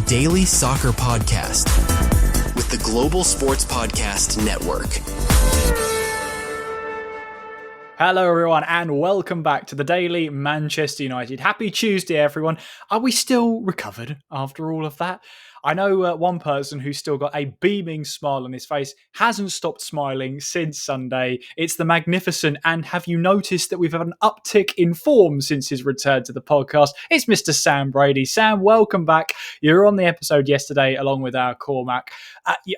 daily soccer podcast with the Global Sports Podcast Network. Hello everyone and welcome back to the Daily Manchester United. Happy Tuesday everyone. Are we still recovered after all of that? I know one person who's still got a beaming smile on his face hasn't stopped smiling since Sunday. It's the magnificent, and have you noticed that we've had an uptick in form since his return to the podcast? It's Mr. Sam Brady. Sam, welcome back. You were on the episode yesterday along with our Cormac.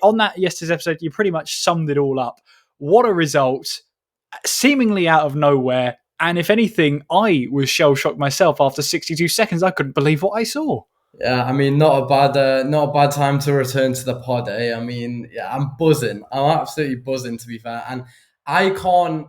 On that yesterday's episode, you pretty much summed it all up. What a result. Seemingly out of nowhere. And if anything, I was shell-shocked myself after 62 seconds. I couldn't believe what I saw. Yeah, I mean, not a bad time to return to the pod, eh? I mean, yeah, I'm buzzing. I'm absolutely buzzing, to be fair. And I can't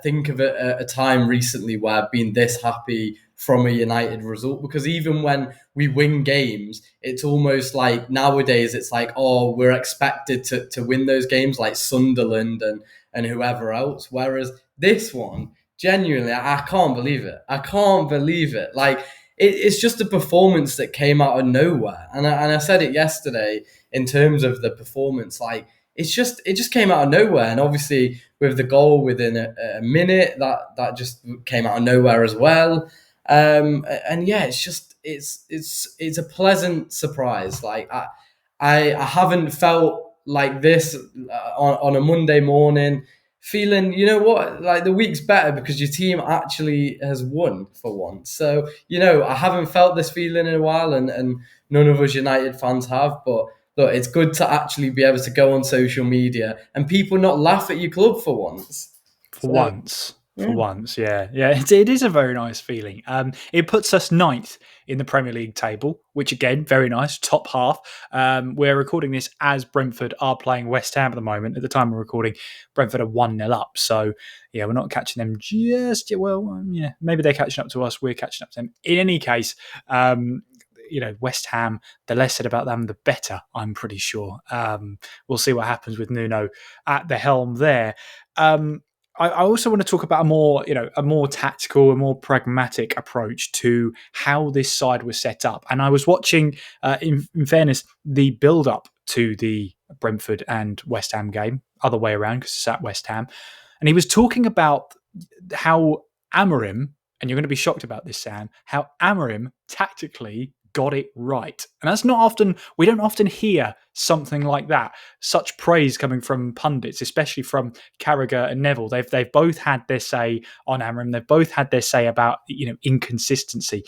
think of a time recently where I've been this happy from a United result, because even when we win games, it's almost like nowadays it's like, oh, we're expected to win those games like Sunderland and whoever else. Whereas this one, genuinely, I can't believe it. I can't believe it. Like, it's just a performance that came out of nowhere. And I said it yesterday in terms of the performance, like, it just came out of nowhere. And obviously with the goal within a minute, that just came out of nowhere as well. And yeah, it's a pleasant surprise. Like, I haven't felt like this on a Monday morning, feeling, you know what, like the week's better because your team actually has won for once. So, you know, I haven't felt this feeling in a while, and none of us United fans have. But look, it's good to actually be able to go on social media and people not laugh at your club for once. For once, yeah. It is a very nice feeling. It puts us ninth in the Premier League table, which again, very nice, top half. We're recording this as Brentford are playing West Ham at the moment. At the time we're recording, Brentford are 1-0 up. So, yeah, we're not catching them just yet. Well, yeah, maybe they're catching up to us. We're catching up to them. In any case, you know, West Ham, the less said about them, the better, I'm pretty sure. We'll see what happens with Nuno at the helm there. I also want to talk about a more tactical, a more pragmatic approach to how this side was set up. And I was watching, in fairness, the build-up to the Brentford and West Ham game, other way around because it's at West Ham. And he was talking about how Amorim, and you're going to be shocked about this, Sam, how Amorim tactically got it right. And that's not often, we don't often hear something like that, such praise coming from pundits, especially from Carragher and Neville. They've both had their say on Amorim. They've both had their say about, you know, inconsistency.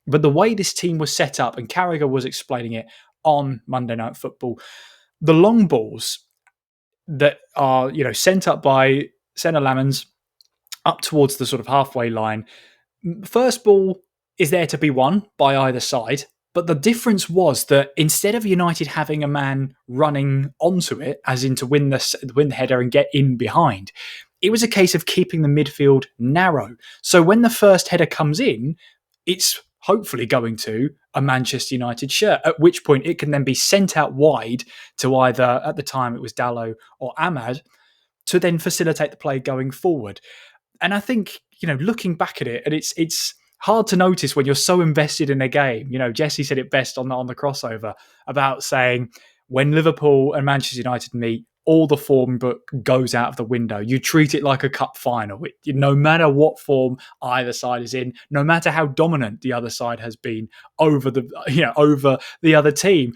But the way this team was set up, and Carragher was explaining it on Monday Night Football, the long balls that are, you know, sent up by Senna Lamans up towards the sort of halfway line, first ball is there to be won by either side. But the difference was that instead of United having a man running onto it, as in to win the header and get in behind, it was a case of keeping the midfield narrow. So when the first header comes in, it's hopefully going to a Manchester United shirt, at which point it can then be sent out wide to either, at the time it was Dalot or Ahmad, to then facilitate the play going forward. And I think, you know, looking back at it, and it's hard to notice when you're so invested in a game. You know, Jesse said it best on the crossover about saying when Liverpool and Manchester United meet, all the form book goes out of the window. You treat it like a cup final. No matter what form either side is in, no matter how dominant the other side has been over the other team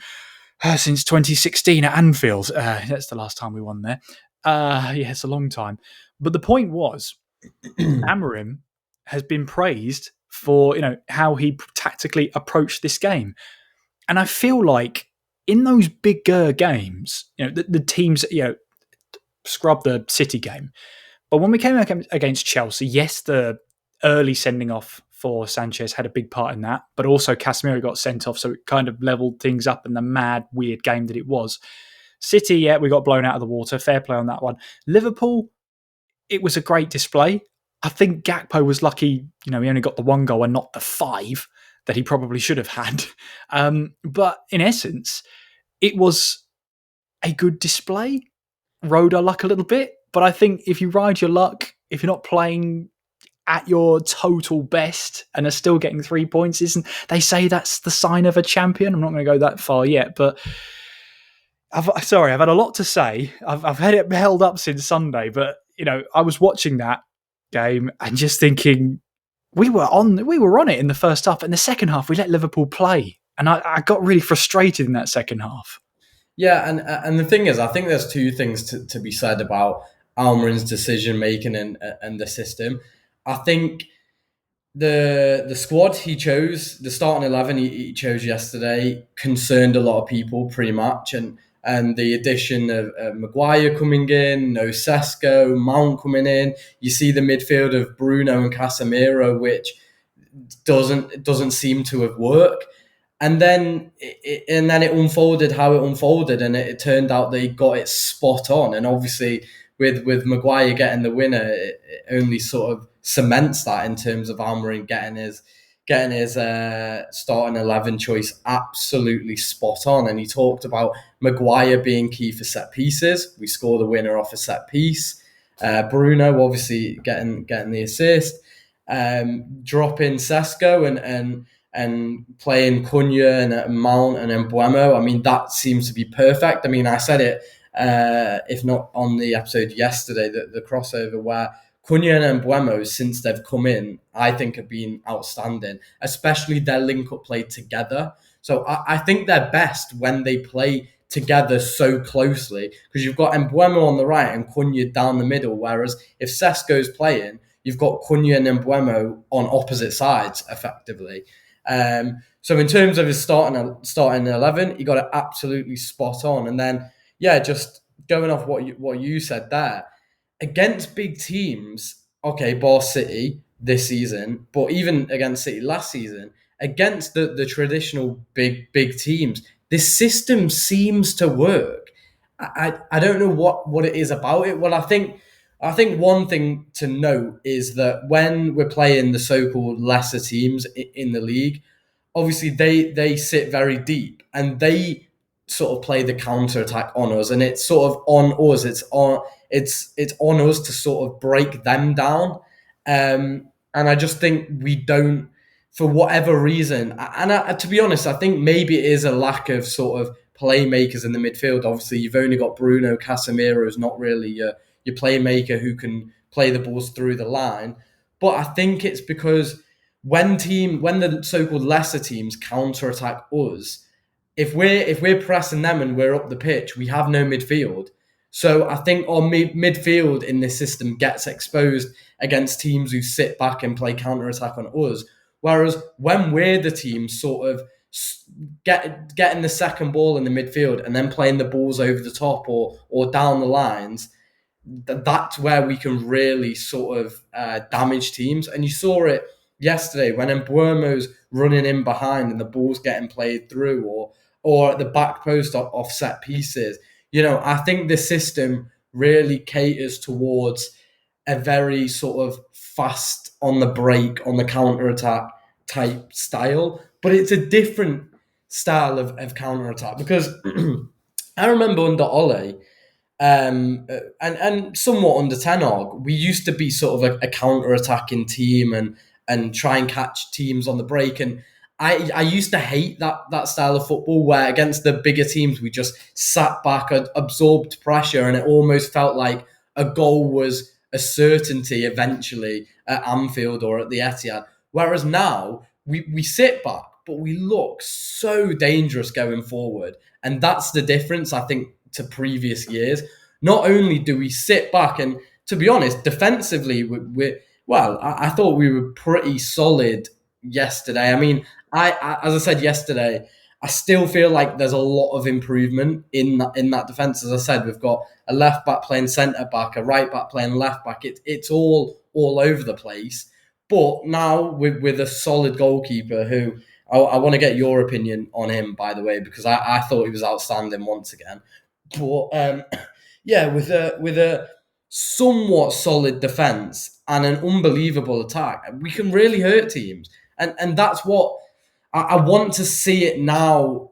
since 2016 at Anfield. That's the last time we won there. It's a long time. But the point was, Amorim has been praised for, you know, how he tactically approached this game. And I feel like in those bigger games, you know, the teams, you know, scrub the City game. But when we came against Chelsea, yes, the early sending off for Sanchez had a big part in that, but also Casemiro got sent off, so it kind of leveled things up in the mad, weird game that it was. City, yeah, we got blown out of the water. Fair play on that one. Liverpool, it was a great display. I think Gakpo was lucky, you know, he only got the one goal and not the 5 that he probably should have had. But in essence, it was a good display. Rode our luck a little bit. But I think if you ride your luck, if you're not playing at your total best and are still getting 3 points, isn't they say that's the sign of a champion? I'm not going to go that far yet, but I've had a lot to say. I've had it held up since Sunday, but I was watching that game and just thinking we were on it in the first half. In the second half, we let Liverpool play, and I got really frustrated in that second half. Yeah, and the thing is, I think there's two things to be said about Amorim's decision making and the system. I think the squad he chose, the starting 11 he chose yesterday, concerned a lot of people pretty much, and the addition of Maguire coming in, no Sesko, Mount coming in. You see the midfield of Bruno and Casemiro, which doesn't seem to have worked. And then it unfolded how it unfolded, and it turned out they got it spot on. And obviously, with Maguire getting the winner, it only sort of cements that in terms of Amorim getting his starting 11 choice absolutely spot on. And he talked about Maguire being key for set pieces. We score the winner off a set piece. Bruno obviously getting the assist. Dropping Sesko and playing Cunha and Mount and Mbeumo. I mean, that seems to be perfect. I mean, I said it, if not on the episode yesterday, the crossover where Cunha and Mbeumo, since they've come in, I think have been outstanding, especially their link-up play together. So I think they're best when they play together so closely, because you've got Mbeumo on the right and Cunha down the middle, whereas if Sesko's playing, you've got Cunha and Mbeumo on opposite sides, effectively. So in terms of his starting 11, he got it absolutely spot on. And then, just going off what you said there, against big teams, okay, bar City this season, but even against City last season, against the traditional big teams, this system seems to work. I don't know what it is about it. Well, I think one thing to note is that when we're playing the so-called lesser teams in the league, obviously they sit very deep and they sort of play the counter-attack on us, and it's sort of on us. It's on us to sort of break them down. And I just think we don't, for whatever reason, and to be honest, I think maybe it is a lack of sort of playmakers in the midfield. Obviously, you've only got Bruno. Casemiro is not really your playmaker who can play the balls through the line. But I think it's because when the so-called lesser teams counter-attack us, if we're pressing them and we're up the pitch, we have no midfield. So I think our midfield in this system gets exposed against teams who sit back and play counter-attack on us. Whereas when we're the team sort of getting the second ball in the midfield and then playing the balls over the top or down the lines, that's where we can really sort of damage teams. And you saw it yesterday when Mbeumo's running in behind and the ball's getting played through, or at the back post off set pieces. I think the system really caters towards a very sort of fast on the break, on the counter-attack type style. But it's a different style of counter-attack, because I remember under Ole, and somewhat under Ten Hag, we used to be sort of a counter-attacking team and try and catch teams on the break. And I used to hate that style of football where against the bigger teams, we just sat back, absorbed pressure, and it almost felt like a goal was a certainty eventually at Anfield or at the Etihad. Whereas now, we sit back, but we look so dangerous going forward. And that's the difference, I think, to previous years. Not only do we sit back, and to be honest, defensively, I thought we were pretty solid yesterday. I mean, as I said yesterday, I still feel like there's a lot of improvement in that defence. As I said, we've got a left back playing centre back, a right back playing left back. It's all over the place. But now with a solid goalkeeper, who I want to get your opinion on him, by the way, because I thought he was outstanding once again. But with a somewhat solid defence and an unbelievable attack, we can really hurt teams. And that's what I want to see it now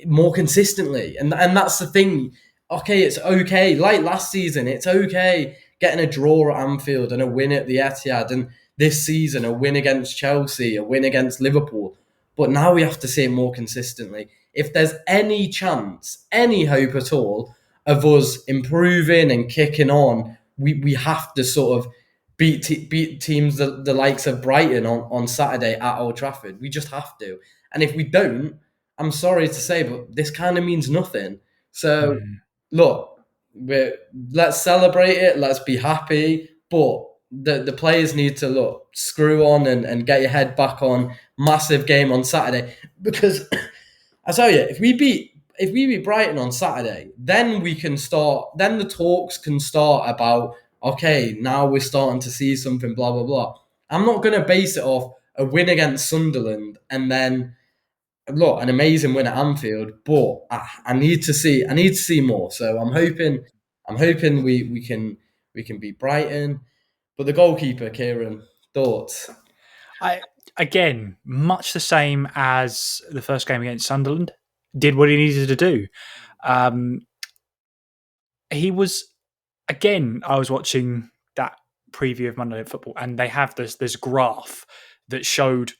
more consistently. And that's the thing. Okay, it's okay. Like last season, it's okay getting a draw at Anfield and a win at the Etihad, and this season a win against Chelsea, a win against Liverpool. But now we have to see it more consistently. If there's any chance, any hope at all of us improving and kicking on, we have to sort of beat teams the likes of Brighton on Saturday at Old Trafford. We just have to. And if we don't, I'm sorry to say, but this kind of means nothing. So, look, let's celebrate it. Let's be happy. But the players need to, look, screw on and get your head back on. Massive game on Saturday. Because I tell you, if we beat Brighton on Saturday, then we can start. Then the talks can start about, okay, now we're starting to see something. Blah blah blah. I'm not going to base it off a win against Sunderland and then look an amazing win at Anfield. But I need to see more. So I'm hoping we can beat Brighton. But the goalkeeper, Kieran, thoughts? Again, much the same as the first game against Sunderland, did what he needed to do. He was, again, I was watching that preview of Monday Night Football, and they have this graph that showed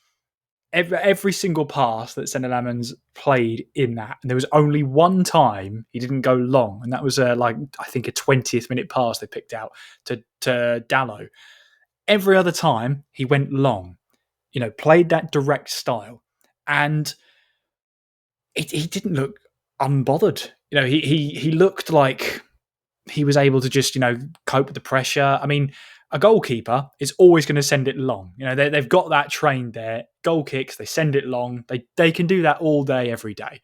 every single pass that Senne Lammens played in that. And there was only one time he didn't go long, and that was I think a 20th minute pass they picked out to Dalot. Every other time he went long. Played that direct style, and he didn't look unbothered. He looked like he was able to just cope with the pressure. I mean, a goalkeeper is always going to send it long. They've got that trained there. Goal kicks, they send it long. They can do that all day, every day.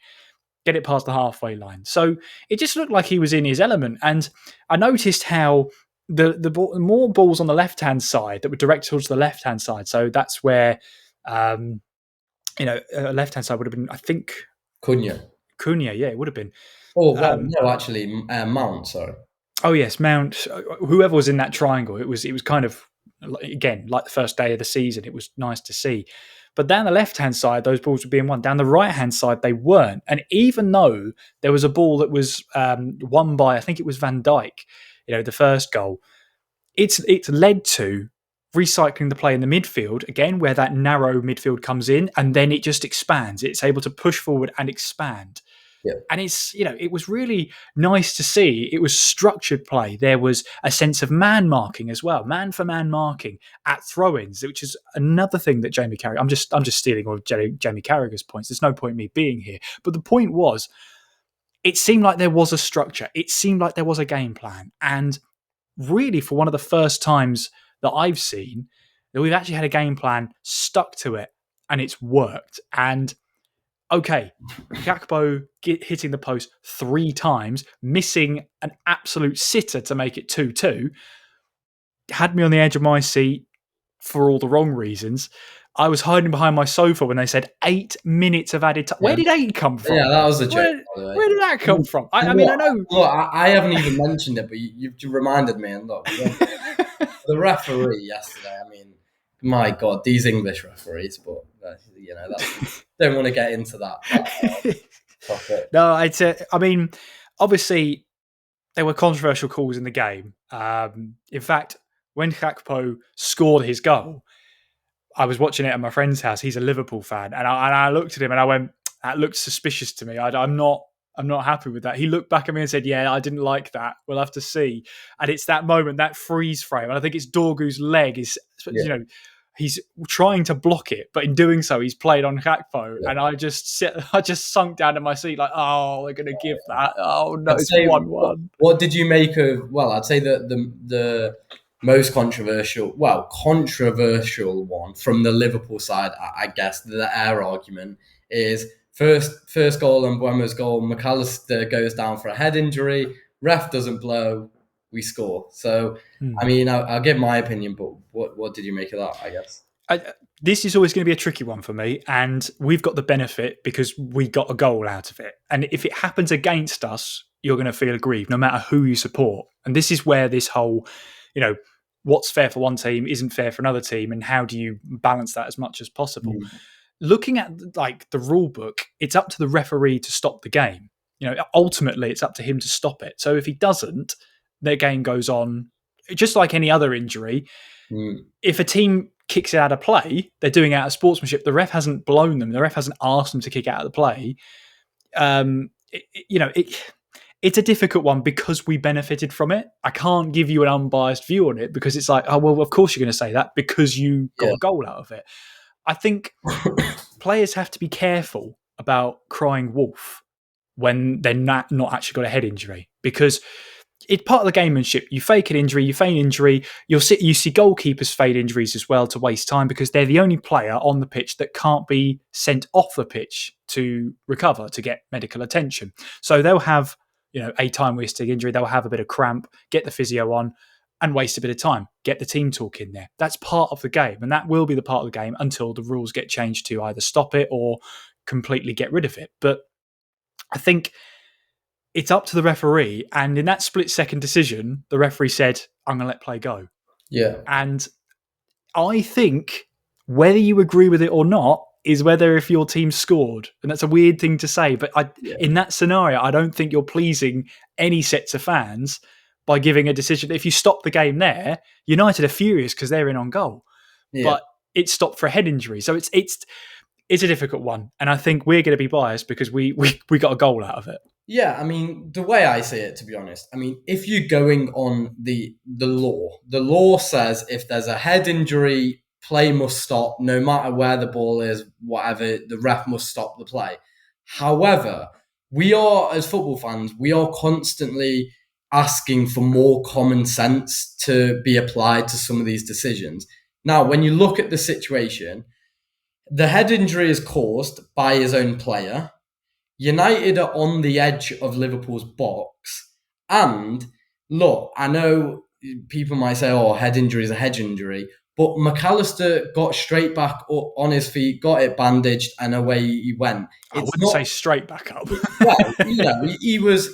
Get it past the halfway line. So it just looked like he was in his element, and I noticed how the more balls on the left-hand side that were directed towards the left-hand side. So that's where, left-hand side would have been, I think, Cunha, yeah, it would have been. Oh, well, no, actually, Mount, sorry. Oh, yes, Mount. Whoever was in that triangle, it was kind of, again, like the first day of the season, it was nice to see. But down the left-hand side, those balls were being won. Down the right-hand side, they weren't. And even though there was a ball that was won by, I think it was Van Dijk, the first goal, it's led to recycling the play in the midfield, again, where that narrow midfield comes in, and then it just expands. It's able to push forward and expand. Yeah. And it was really nice to see. It was structured play. There was a sense of man marking as well, man for man marking at throw-ins, which is another thing that Jamie Carragher. I'm just stealing all of Jamie Carragher's points. There's no point me being here. But the point was, it seemed like there was a structure. It seemed like there was a game plan. And really, for one of the first times that I've seen, that we've actually had a game plan, stuck to it, and it's worked. And okay, Gakpo hitting the post 3 times, missing an absolute sitter to make it 2-2, had me on the edge of my seat for all the wrong reasons. I was hiding behind my sofa when they said 8 minutes of added time. Where did 8 come from? Yeah, that was a joke. Where did that come from? I mean, I know. Look, I haven't even mentioned it, but you reminded me. And look, the referee yesterday, I mean, my God, these English referees, but don't want to get into that topic. No, I mean, obviously there were controversial calls in the game. In fact, when Gakpo scored his goal, I was watching it at my friend's house. He's a Liverpool fan, and I looked at him and I went, "That looked suspicious to me. I'm not happy with that." He looked back at me and said, "Yeah, I didn't like that. We'll have to see." And it's that moment, that freeze frame, and I think it's Dorgu's leg is, he's trying to block it, but in doing so, he's played on Gakpo, and I just sunk down in my seat like, "Oh, they're going to give that. Oh no, it's 1-1." What did you make of? Well, I'd say that the most controversial one from the Liverpool side, I guess, the air argument is first goal and Mbeumo's goal. McAllister goes down for a head injury. Ref doesn't blow. We score. So, I mean, I'll give my opinion, but what did you make of that, I guess? This is always going to be a tricky one for me, and we've got the benefit because we got a goal out of it. And if it happens against us, you're going to feel aggrieved, no matter who you support. And this is where this whole, what's fair for one team isn't fair for another team, and how do you balance that as much as possible? Looking at the rule book, it's up to the referee to stop the game. Ultimately, it's up to him to stop it. So if he doesn't, their game goes on just like any other injury, if a team kicks it out of play, they're doing it out of sportsmanship. The ref hasn't blown them. The ref hasn't asked them to kick it out of the play. It's a difficult one because we benefited from it. I can't give you an unbiased view on it because it's like, oh, well, of course you're going to say that because you got a goal out of it. I think players have to be careful about crying wolf when they're not actually got a head injury, because it's part of the gamemanship. You fake an injury, you feign injury. You see goalkeepers fade injuries as well to waste time because they're the only player on the pitch that can't be sent off the pitch to recover, to get medical attention. So they'll have, a time-wasting injury. They'll have a bit of cramp, get the physio on, and waste a bit of time. Get the team talk in there. That's part of the game, and that will be the part of the game until the rules get changed to either stop it or completely get rid of it. But I think it's up to the referee, and in that split-second decision, the referee said, I'm going to let play go. Yeah. And I think whether you agree with it or not is whether if your team scored. And that's a weird thing to say, but in that scenario, I don't think you're pleasing any sets of fans by giving a decision. If you stop the game there, United are furious because they're in on goal. Yeah. But it's stopped for a head injury. So it's a difficult one. And I think we're going to be biased because we got a goal out of it. Yeah, I mean, the way I see it, to be honest, I mean, if you're going on the law says if there's a head injury, play must stop, no matter where the ball is, whatever, the ref must stop the play. However, we are, as football fans, we are constantly asking for more common sense to be applied to some of these decisions. Now, when you look at the situation, the head injury is caused by his own player. United are on the edge of Liverpool's box. And look, I know people might say, oh, head injury is a head injury. But McAllister got straight back up on his feet, got it bandaged, and away he went. I wouldn't say straight back up. Well, he was.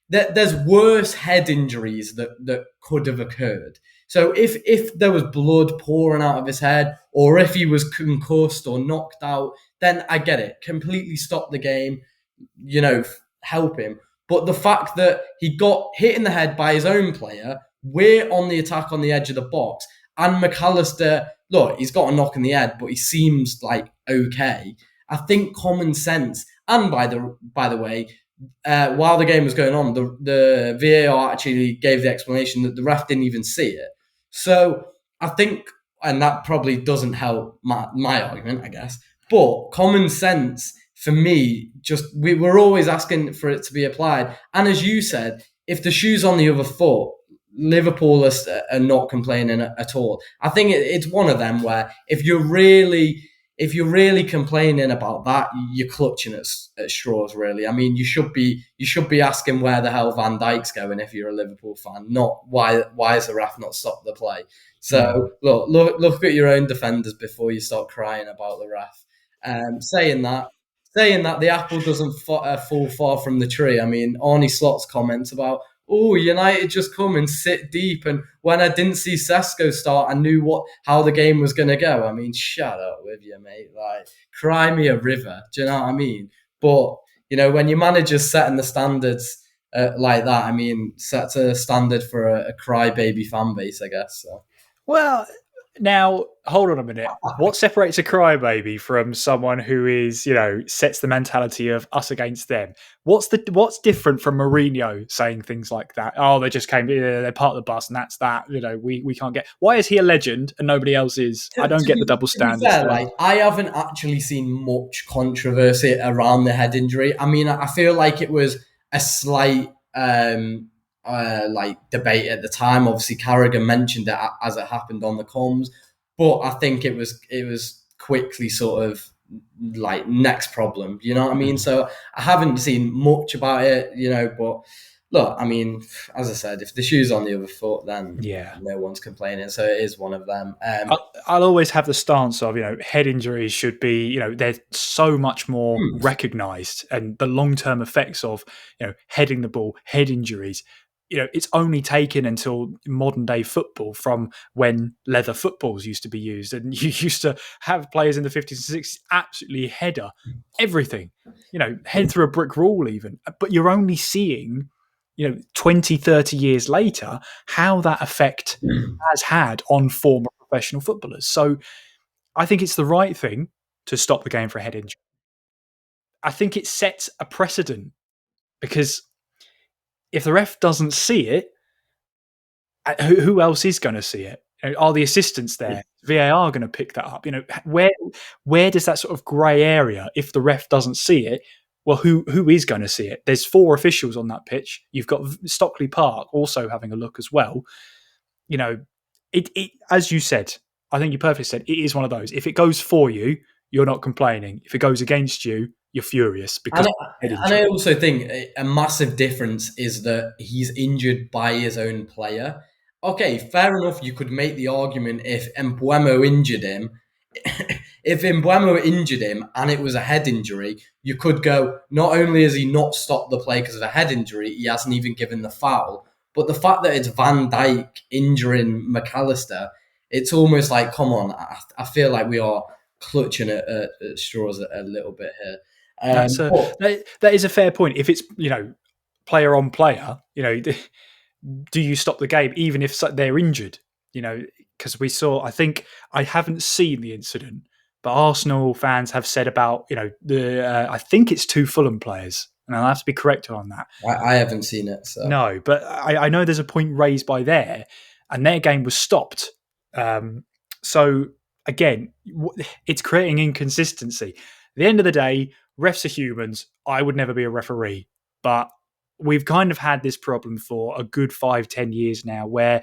There's worse head injuries that could have occurred. So if there was blood pouring out of his head, or if he was concussed or knocked out, then I get it. Completely stop the game, help him. But the fact that he got hit in the head by his own player, we're on the attack on the edge of the box, and McAllister, look, he's got a knock in the head, but he seems like okay. I think common sense, and by the way, while the game was going on, the VAR actually gave the explanation that the ref didn't even see it. So I think, and that probably doesn't help my argument, I guess, but common sense for me, we're always asking for it to be applied. And as you said, if the shoe's on the other foot, Liverpool are not complaining at all. I think it's one of them where if you're really complaining about that, you're clutching at straws, really. I mean, you should be asking where the hell Van Dijk's going if you're a Liverpool fan, not why is the ref not stopped the play. So look at your own defenders before you start crying about the ref. Saying that the apple doesn't fall far from the tree. I mean, Arnie Slot's comments about, oh, United just come and sit deep, and when I didn't see Sesko start, I knew how the game was going to go. I mean, shut up with you, mate. Like, cry me a river. Do you know what I mean? But, when your manager's setting the standards like that, I mean, sets a standard for a crybaby fan base, I guess. So. Well, now, hold on a minute. What separates a crybaby from someone who is, sets the mentality of us against them? What's different from Mourinho saying things like that? Oh, they just came, they're part of the bus, and that's that. We can't get. Why is he a legend and nobody else is? I don't get the double standards. I haven't actually seen much controversy around the head injury. I mean, I feel like it was a slight debate at the time. Obviously, Carragher mentioned it as it happened on the comms, but I think it was quickly sort of like next problem. You know what I mean? So I haven't seen much about it. But look, I mean, as I said, if the shoe's on the other foot, then no one's complaining. So it is one of them. I'll always have the stance of head injuries should be they're so much more recognised, and the long term effects of heading the ball, head injuries. It's only taken until modern day football from when leather footballs used to be used, and you used to have players in the 50s and 60s absolutely header everything, head through a brick wall even. But you're only seeing 20, 30 years later, how that effect has had on former professional footballers. So I think it's the right thing to stop the game for a head injury. I think it sets a precedent because if the ref doesn't see it, who else is going to see it? Are the assistants there? VAR going to pick that up? Where does that sort of grey area, if the ref doesn't see it, well, who is going to see it? There's 4 officials on that pitch. You've got Stockley Park also having a look as well. It as you said, I think you perfectly said, it is one of those. If it goes for you, you're not complaining. If it goes against you, you're furious because. And I also think a massive difference is that he's injured by his own player. Okay, fair enough. You could make the argument if Mbeumo injured him. If Mbeumo injured him and it was a head injury, you could go, not only has he not stopped the play because of a head injury, he hasn't even given the foul. But the fact that it's Van Dijk injuring McAllister, it's almost like, come on, I feel like we are clutching at straws a little bit here. That is a fair point. If it's, player on player, do you stop the game even if they're injured? Because we saw, I haven't seen the incident, but Arsenal fans have said about, I think it's 2 Fulham players, and I'll have to be corrected on that. I haven't seen it. So. No, but I know there's a point raised by there, and their game was stopped. So again, it's creating inconsistency. At the end of the day, refs are humans. I would never be a referee, but we've kind of had this problem for a good 5-10 years now where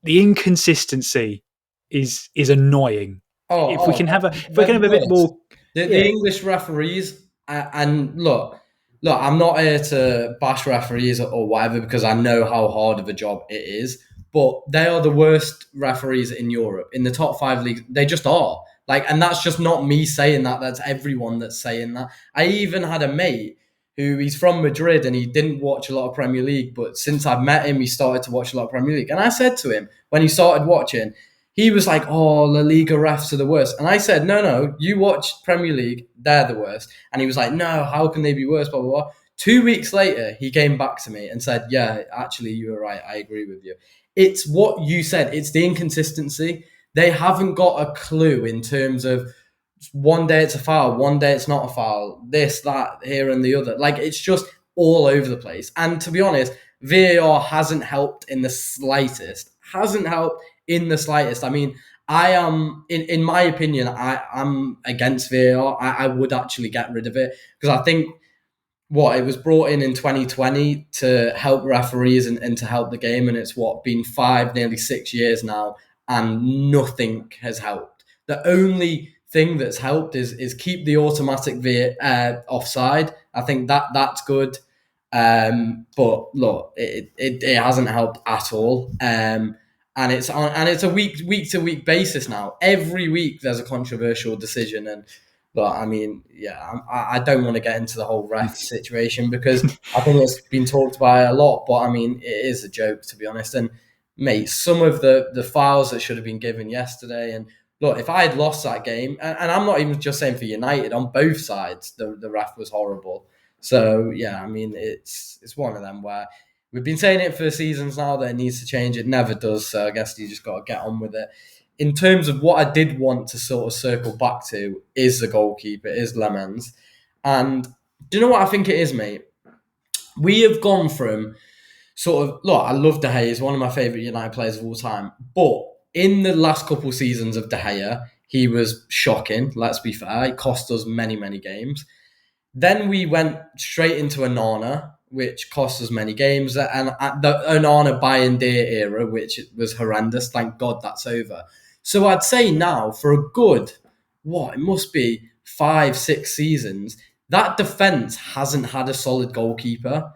the inconsistency is annoying. If we can have a bit more. The English referees, and look, I'm not here to bash referees or whatever because I know how hard of a job it is, but they are the worst referees in Europe. In the top 5 leagues, they just are. And that's just not me saying that. That's everyone that's saying that. I even had a mate who he's from Madrid and he didn't watch a lot of Premier League, but since I've met him, he started to watch a lot of Premier League. And I said to him, when he started watching, he was like, oh, La Liga refs are the worst. And I said, no, you watch Premier League, they're the worst. And he was like, no, how can they be worse, blah, blah, blah. 2 weeks later, he came back to me and said, yeah, actually, you were right. I agree with you. It's what you said. It's the inconsistency. They haven't got a clue in terms of one day it's a foul, one day it's not a foul, this, that, here and the other. It's just all over the place. And to be honest, VAR hasn't helped in the slightest. I mean, I am, in my opinion, I'm against VAR. I would actually get rid of it because I think it was brought in 2020 to help referees and to help the game. And it's been 5, nearly 6 years now, and nothing has helped. The only thing that's helped is keep the automatic offside. I think that's good. But look, it hasn't helped at all. And it's a week to week basis now. Every week there's a controversial decision, and I mean, I don't want to get into the whole ref situation because I think it's been talked about a lot. But I mean, it is a joke, to be honest. And mate, some of the fouls that should have been given yesterday, and look, if I had lost that game, and I'm not even just saying for United, on both sides, the ref was horrible. So, yeah, I mean, it's one of them where we've been saying it for seasons now that it needs to change. It never does. So I guess you just got to get on with it. In terms of what I did want to sort of circle back to is the goalkeeper, is Lemans. And do you know what I think it is, mate? We have gone from I love De Gea. He's one of my favourite United players of all time. But in the last couple of seasons of De Gea, he was shocking, let's be fair. He cost us many, many games. Then we went straight into Onana, which cost us many games, and at the Onana Bayern Deer era, which was horrendous. Thank God that's over. So I'd say now, for a good, it must be 5-6 seasons, that defence hasn't had a solid goalkeeper.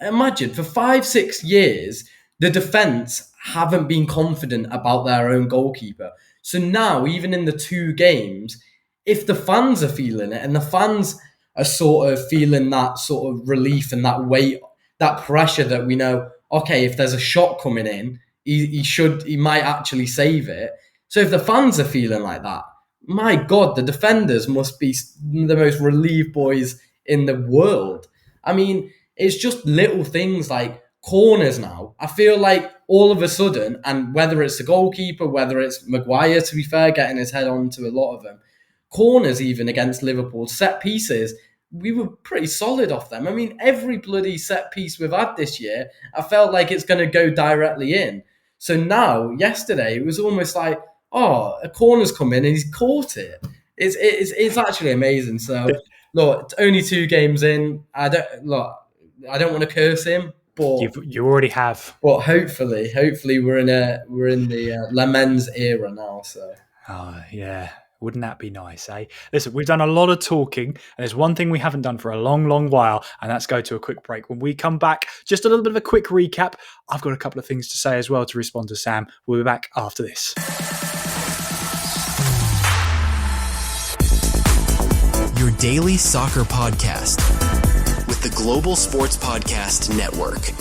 Imagine, for 5-6 years, the defence haven't been confident about their own goalkeeper. So now, even in the 2 games, if the fans are feeling it and the fans are sort of feeling that sort of relief and that weight, that pressure that we know, okay, if there's a shot coming in, he might actually save it. So if the fans are feeling like that, my God, the defenders must be the most relieved boys in the world. I mean, it's just little things like corners now. I feel like all of a sudden, and whether it's the goalkeeper, whether it's Maguire, to be fair, getting his head onto a lot of them, corners even against Liverpool, set pieces, we were pretty solid off them. I mean, every bloody set piece we've had this year, I felt like it's going to go directly in. So now, yesterday, it was almost like, oh, a corner's come in and he's caught it. It's actually amazing. So, look, it's only 2 games in. I don't want to curse him, but you already have. But hopefully we're in the Lemens era now. So. Oh yeah. Wouldn't that be nice, eh? Listen, we've done a lot of talking, and there's one thing we haven't done for a long, long while, and that's go to a quick break. When we come back, just a little bit of a quick recap. I've got a couple of things to say as well to respond to Sam. We'll be back after this. Your daily soccer podcast with the Global Sports Podcast Network.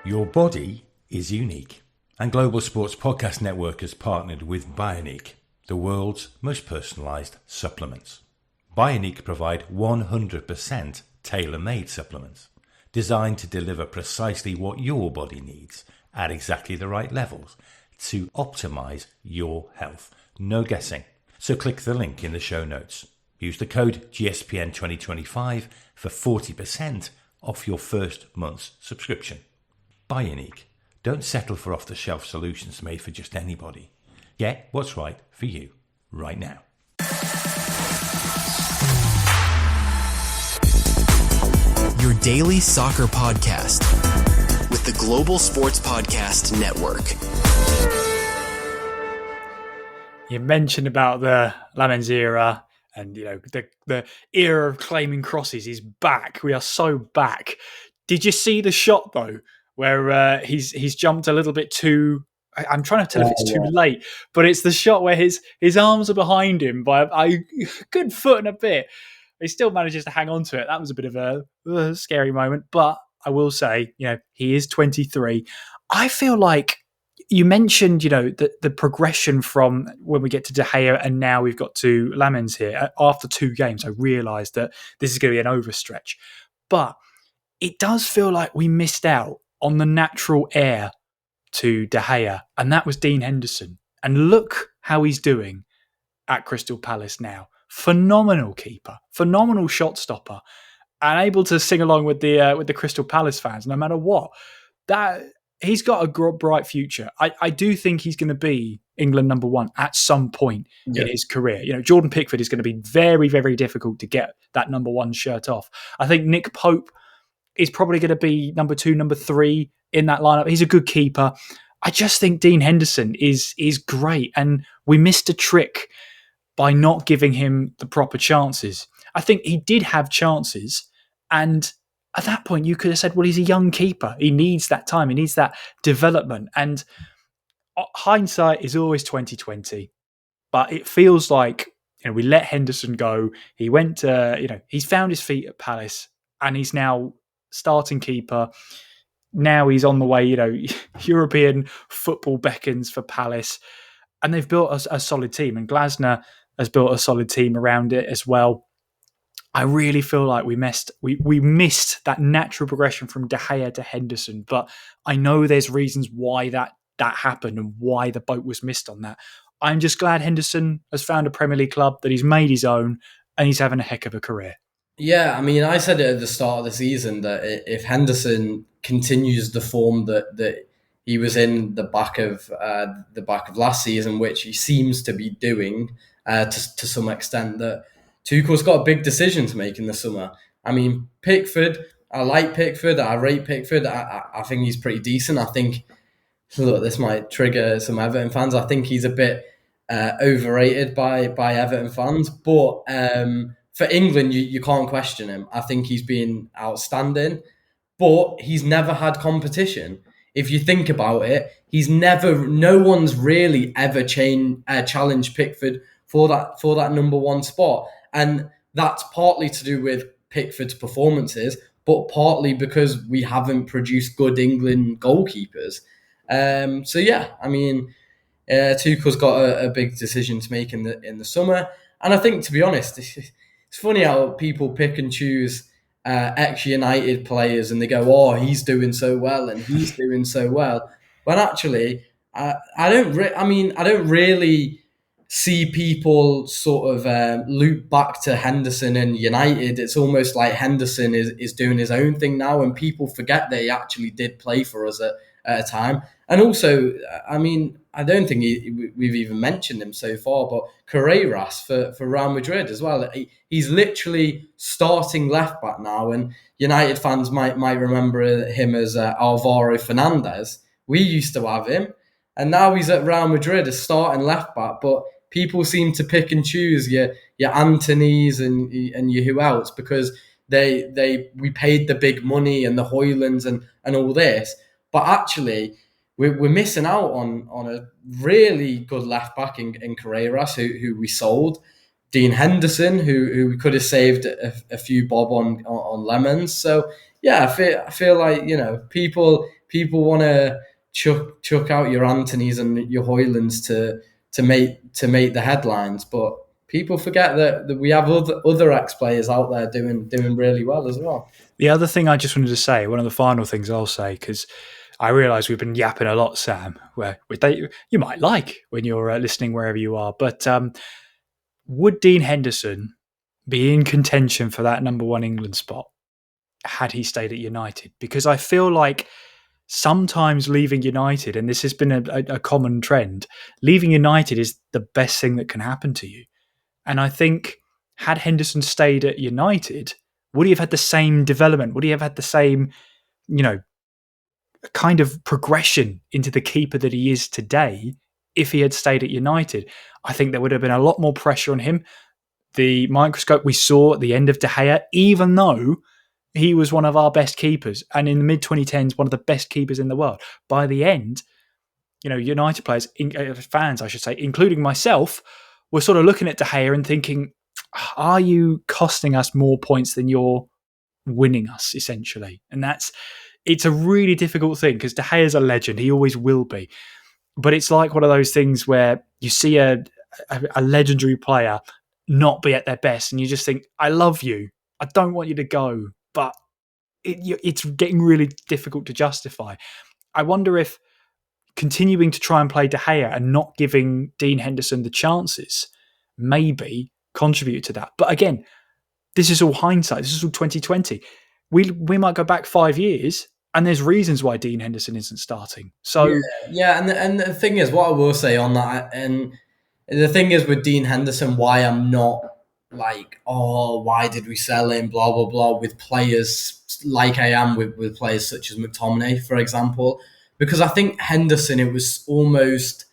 Your body is unique. And Global Sports Podcast Network has partnered with Bionic, the world's most personalised supplements. Bionic provide 100% tailor-made supplements, designed to deliver precisely what your body needs at exactly the right levels to optimise your health. No guessing. So click the link in the show notes. Use the code GSPN2025 for 40% off your first month's subscription. Bionic. Don't settle for off-the-shelf solutions made for just anybody. Get what's right for you right now. Your daily soccer podcast with the Global Sports Podcast Network. You mentioned about the Lamens era, and the era of claiming crosses is back. We are so back. Did you see the shot though, where he's jumped a little bit too? I'm trying to tell if it's too late, but it's the shot where his arms are behind him by a good foot and a bit. He still manages to hang on to it. That was a bit of a scary moment, but I will say, he is 23. I feel like you mentioned, the progression from when we get to De Gea and now we've got to Lamens here. After 2 games, I realised that this is going to be an overstretch, but it does feel like we missed out on the natural heir to De Gea, and that was Dean Henderson. And look how he's doing at Crystal Palace now. Phenomenal keeper, phenomenal shot stopper, and able to sing along with the Crystal Palace fans no matter what. That he's got a bright future. I do think he's going to be England number 1 at some point in his career. Jordan Pickford is going to be very, very difficult to get that number 1 shirt off. I think Nick Pope is probably going to be number 2, number 3 in that lineup. He's a good keeper. I just think Dean Henderson is great, and we missed a trick by not giving him the proper chances. I think he did have chances, and at that point you could have said, well, he's a young keeper. He needs that time. He needs that development. And hindsight is always 2020, but it feels like we let Henderson go. He went to, he's found his feet at Palace, and he's now starting keeper. Now he's on the way, European football beckons for Palace, and they've built a solid team, and Glasner has built a solid team around it as well. I really feel like we missed that natural progression from De Gea to Henderson, but I know there's reasons why that happened and why the boat was missed on that. I'm just glad Henderson has found a Premier League club that he's made his own, and he's having a heck of a career. Yeah, I mean, I said it at the start of the season that if Henderson continues the form that he was in the back of last season, which he seems to be doing to some extent, that Tuchel's got a big decision to make in the summer. I mean, Pickford, I like Pickford, I rate Pickford, I think he's pretty decent. I think, look, this might trigger some Everton fans. I think he's a bit overrated by Everton fans, but for England, you can't question him. I think he's been outstanding, but he's never had competition. If you think about it, no one's really ever challenged Pickford for that number 1 spot. And that's partly to do with Pickford's performances, but partly because we haven't produced good England goalkeepers. So yeah, I mean, Tuchel's got a big decision to make in the summer. And I think, to be honest, it's it's funny how people pick and choose ex-United players, and they go, "Oh, he's doing so well, and he's doing so well." When actually, I don't really see people sort of loop back to Henderson and United. It's almost like Henderson is doing his own thing now, and people forget that he actually did play for us at a time. And also, I mean, I don't think we've even mentioned him so far, but Carreras for Real Madrid as well. He's literally starting left back now, and United fans might remember him as Alvaro Fernandez. We used to have him, and now he's at Real Madrid as starting left back. But people seem to pick and choose your Antonys and your who else, because we paid the big money and the Hoylands and all this, but actually we're missing out on a really good left back in Carreras, who we sold. Dean Henderson, who we could have saved a few bob on lemons. So yeah, I feel like, you know, people want to chuck out your Antonys and your Hoylands to make the headlines, but people forget that we have other ex-players out there doing really well as well. The other thing I just wanted to say, one of the final things I'll say, because I realise we've been yapping a lot, Sam, where you might like when you're listening wherever you are, but would Dean Henderson be in contention for that number one England spot had he stayed at United? Because I feel like sometimes leaving United, and this has been a common trend, leaving United is the best thing that can happen to you. And I think had Henderson stayed at United, would he have had the same development? Would he have had the same, you know, kind of progression into the keeper that he is today if he had stayed at United? I think there would have been a lot more pressure on him. The microscope we saw at the end of De Gea, even though he was one of our best keepers, and in the mid-2010s, one of the best keepers in the world, by the end, you know, United players, fans, I should say, including myself, were sort of looking at De Gea and thinking, are you costing us more points than you're winning us, essentially? And it's a really difficult thing, because De Gea is a legend. He always will be. But it's like one of those things where you see a legendary player not be at their best, and you just think, I love you. I don't want you to go. But it's getting really difficult to justify. I wonder if continuing to try and play De Gea and not giving Dean Henderson the chances maybe contributed to that. But again, this is all hindsight. This is all 2020. We might go back 5 years, and there's reasons why Dean Henderson isn't starting. So yeah, and the thing is, what I will say on that, and the thing is with Dean Henderson, why I'm not like, oh, why did we sell him, blah, blah, blah, with players like I am with players such as McTominay, for example, because I think Henderson, it was almost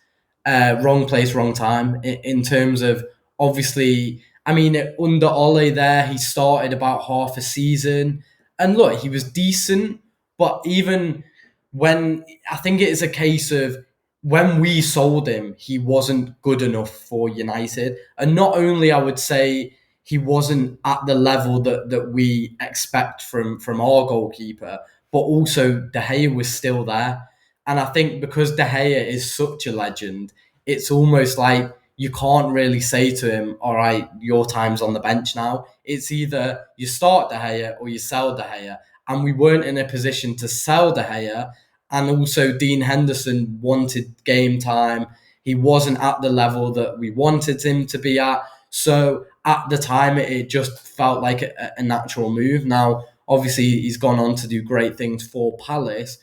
wrong place, wrong time in terms of, obviously, I mean, under Ole there, he started about half a season, and look, he was decent, but even when, I think it is a case of, when we sold him, he wasn't good enough for United. And not only, I would say, he wasn't at the level that we expect from our goalkeeper, but also De Gea was still there. And I think because De Gea is such a legend, it's almost like you can't really say to him, all right, your time's on the bench now. It's either you start De Gea or you sell De Gea. And we weren't in a position to sell De Gea. And also Dean Henderson wanted game time. He wasn't at the level that we wanted him to be at. So at the time, it just felt like a natural move. Now, obviously, he's gone on to do great things for Palace.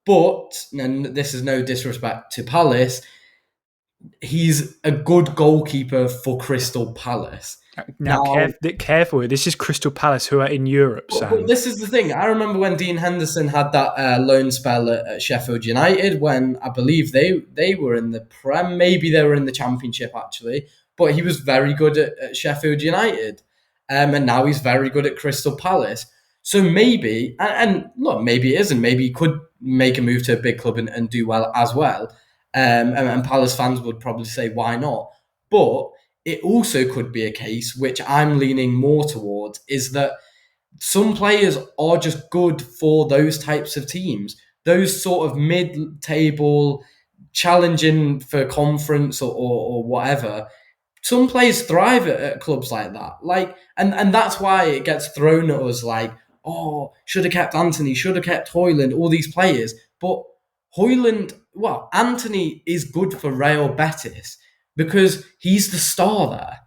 But, and this is no disrespect to Palace, he's a good goalkeeper for Crystal Palace. Now careful. This is Crystal Palace, who are in Europe, Sam. But this is the thing. I remember when Dean Henderson had that loan spell at Sheffield United, when I believe they were in the Prem. Maybe they were in the Championship, actually. But he was very good at Sheffield United. And now he's very good at Crystal Palace. So maybe, and look, maybe it isn't. Maybe he could make a move to a big club and do well as well. And Palace fans would probably say, why not? But it also could be a case, which I'm leaning more towards, is that some players are just good for those types of teams. Those sort of mid-table, challenging for conference or whatever, some players thrive at clubs like that. Like, and that's why it gets thrown at us like, oh, should have kept Anthony, should have kept Højlund, all these players. But Anthony is good for Real Betis because he's the star there.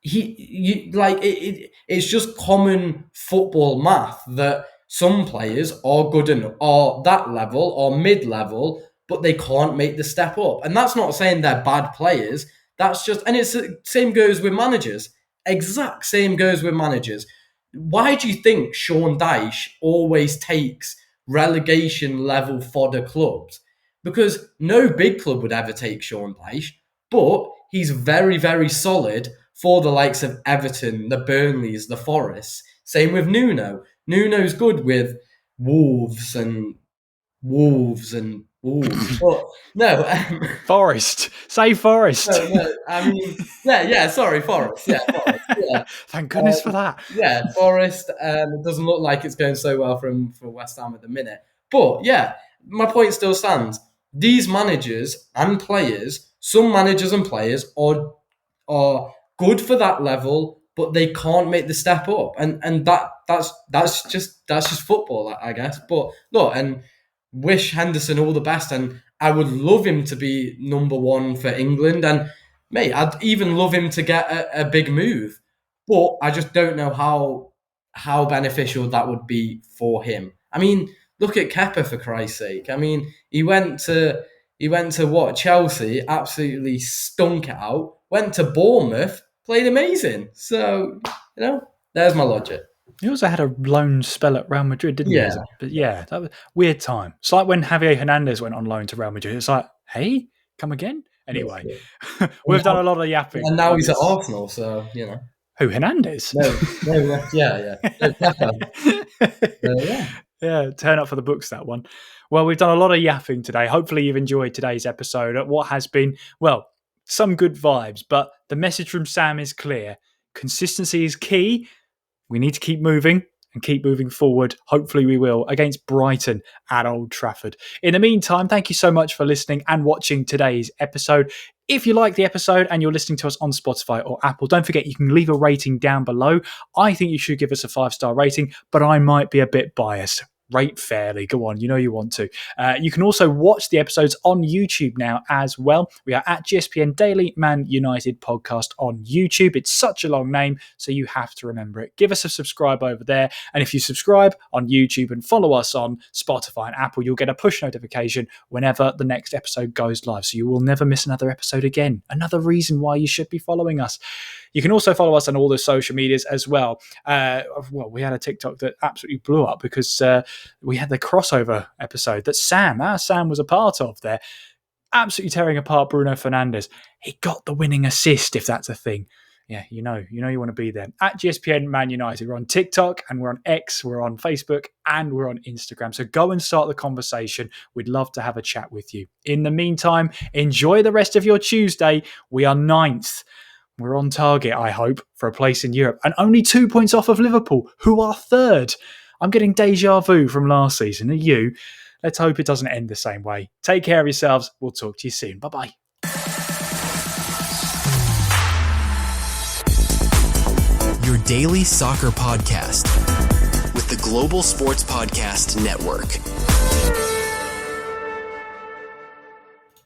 It's just common football math that some players are good enough, or that level, or mid-level, but they can't make the step up. And that's not saying they're bad players. That's just, and it's the same goes with managers. Exact same goes with managers. Why do you think Sean Dyche always takes relegation level fodder clubs? Because no big club would ever take Sean Dyche, but he's very, very solid for the likes of Everton, the Burnleys, the Forests. Same with Nuno. Nuno's good with Wolves. But no, Forest. Say Forest. No, I mean, sorry, Forest. Yeah, Forest. Yeah. Thank goodness for that. Yeah, Forest. It doesn't look like it's going so well for West Ham at the minute. But yeah, my point still stands. These managers and players, some managers and players are good for that level, but they can't make the step up, and that's just football, I guess. But look, and wish Henderson all the best, and I would love him to be number one for England, and mate, I'd even love him to get a big move, but I just don't know how beneficial that would be for him. I mean, look at Kepa, for Christ's sake. I mean, he went to what, Chelsea, absolutely stunk it out. Went to Bournemouth, played amazing. So, there's my logic. He also had a loan spell at Real Madrid, didn't he? But yeah, that was a weird time. It's like when Javier Hernandez went on loan to Real Madrid. It's like, hey, come again? Anyway, we've done a lot of yapping. And now he's at Arsenal, so, Who, Hernandez? No, yeah. Yeah, turn up for the books, that one. Well, we've done a lot of yapping today. Hopefully you've enjoyed today's episode at what has been, some good vibes, but the message from Sam is clear. Consistency is key. We need to keep moving and keep moving forward. Hopefully we will against Brighton at Old Trafford. In the meantime, thank you so much for listening and watching today's episode. If you like the episode and you're listening to us on Spotify or Apple, don't forget you can leave a rating down below. I think you should give us a 5-star rating, but I might be a bit biased. Rate fairly. Go on, you want to. You can also watch the episodes on YouTube now as well. We are at GSPN Daily Man United Podcast on YouTube. It's such a long name, so you have to remember it. Give us a subscribe over there. And if you subscribe on YouTube and follow us on Spotify and Apple, you'll get a push notification whenever the next episode goes live. So you will never miss another episode again. Another reason why you should be following us. You can also follow us on all the social medias as well. We had a TikTok that absolutely blew up because we had the crossover episode that Sam was a part of there. Absolutely tearing apart Bruno Fernandes. He got the winning assist, if that's a thing. Yeah, you want to be there. At GSPN Man United, we're on TikTok and we're on X, we're on Facebook and we're on Instagram. So go and start the conversation. We'd love to have a chat with you. In the meantime, enjoy the rest of your Tuesday. We are 9th. We're on target, I hope, for a place in Europe. And only 2 points off of Liverpool, who are 3rd. I'm getting deja vu from last season. Are you? Let's hope it doesn't end the same way. Take care of yourselves. We'll talk to you soon. Bye-bye. Your daily soccer podcast with the Global Sports Podcast Network.